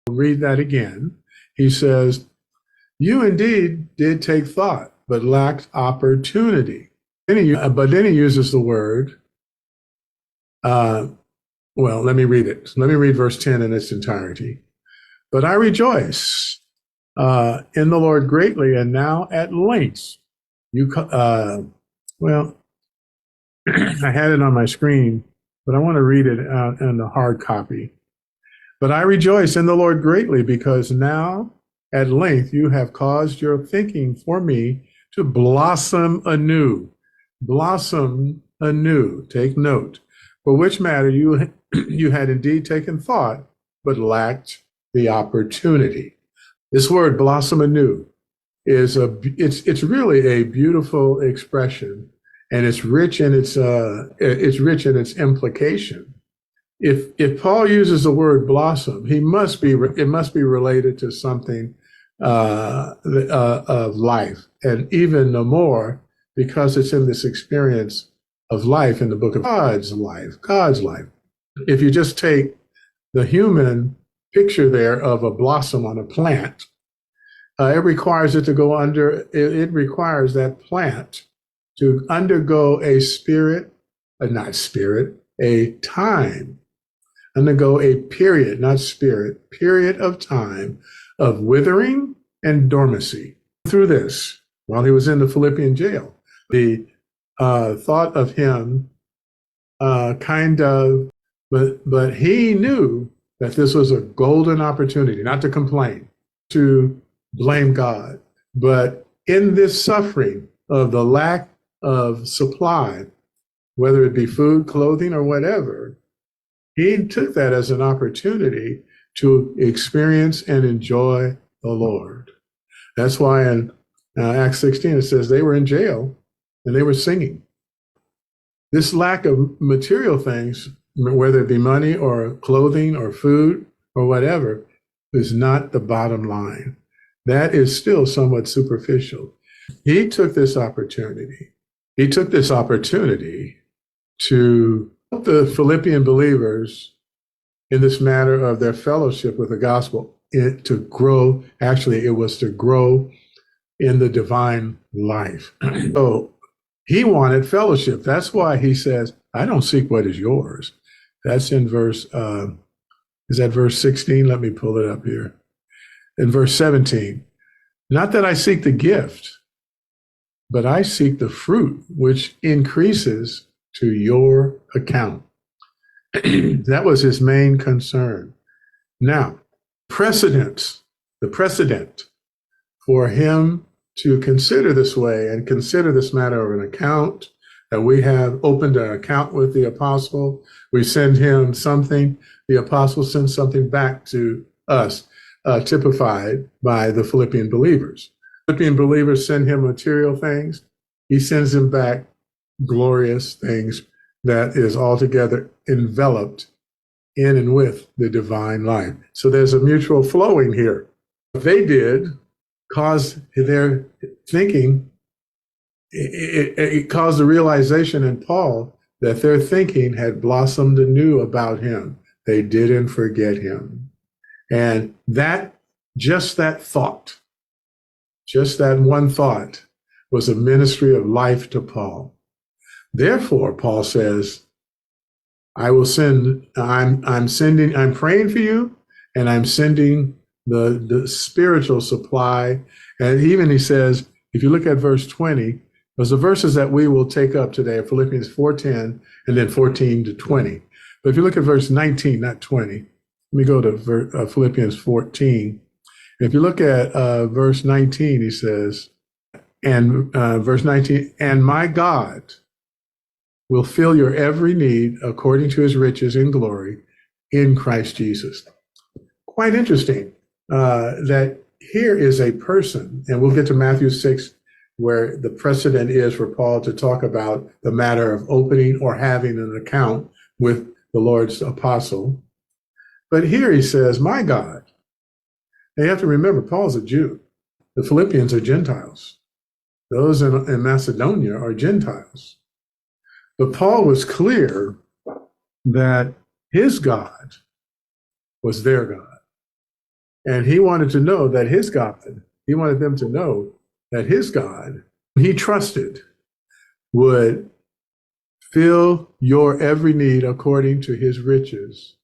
read that again. He says, you indeed did take thought, but lacked opportunity. But then he uses the word, well, let me read it. Let me read verse 10 in its entirety. But I rejoice in the Lord greatly, and now at length well, I had it on my screen, but I want to read it out in the hard copy. But I rejoice in the Lord greatly, because now at length you have caused your thinking for me to blossom anew. Blossom anew. Take note. For which matter you had indeed taken thought, but lacked the opportunity. This word blossom anew is it's really a beautiful expression, and it's rich in its implication. If Paul uses the word blossom, it must be related to something of life, and even the more because it's in this experience of life in the book of God's life. If you just take the human picture there of a blossom on a plant, it requires it to go under. It requires that plant to undergo a time, undergo a period, not spirit, period of time of withering and dormancy. Through this, while he was in the Philippian jail, the thought of him but he knew that this was a golden opportunity, not to complain, to blame God. But in this suffering of the lack of supply, whether it be food, clothing, or whatever, he took that as an opportunity to experience and enjoy the Lord. That's why in Acts 16 it says they were in jail and they were singing. This lack of material things, whether it be money or clothing or food or whatever, is not the bottom line. That is still somewhat superficial. He took this opportunity. He took this opportunity to help the Philippian believers in this matter of their fellowship with the gospel, to grow. Actually, it was to grow in the divine life. So he wanted fellowship. That's why he says, I don't seek what is yours. That's in verse, is that verse 16? Let me pull it up here. In verse 17, not that I seek the gift, but I seek the fruit which increases to your account. That was his main concern. Now, the precedent for him to consider this way and consider this matter of an account, that we have opened an account with the apostle, we send him something, the apostle sends something back to us, typified by the Philippian believers. Philippian believers send him material things. He sends them back glorious things that is altogether enveloped in and with the divine life. So there's a mutual flowing here. What they did caused their thinking, it caused the realization in Paul that their thinking had blossomed anew about him. They didn't forget him. And just that one thought was a ministry of life to Paul. Therefore, Paul says, I'm praying for you, and I'm sending the spiritual supply. And even he says, if you look at verse 20, those are verses that we will take up today, Philippians 4:10 and then 14 to 20. But if you look at verse 19, not 20, let me go to Philippians 14. If you look at verse 19, he says, verse 19, and my God will fill your every need according to his riches in glory in Christ Jesus. Quite interesting that here is a person, and we'll get to Matthew 6, where the precedent is for Paul to talk about the matter of opening or having an account with the Lord's apostle. But here he says, my God. Now you have to remember, Paul's a Jew. The Philippians are Gentiles. Those in Macedonia are Gentiles. But Paul was clear that his God was their God. And he wanted to know that his God, he wanted them to know that his God, he trusted, would fill your every need according to his riches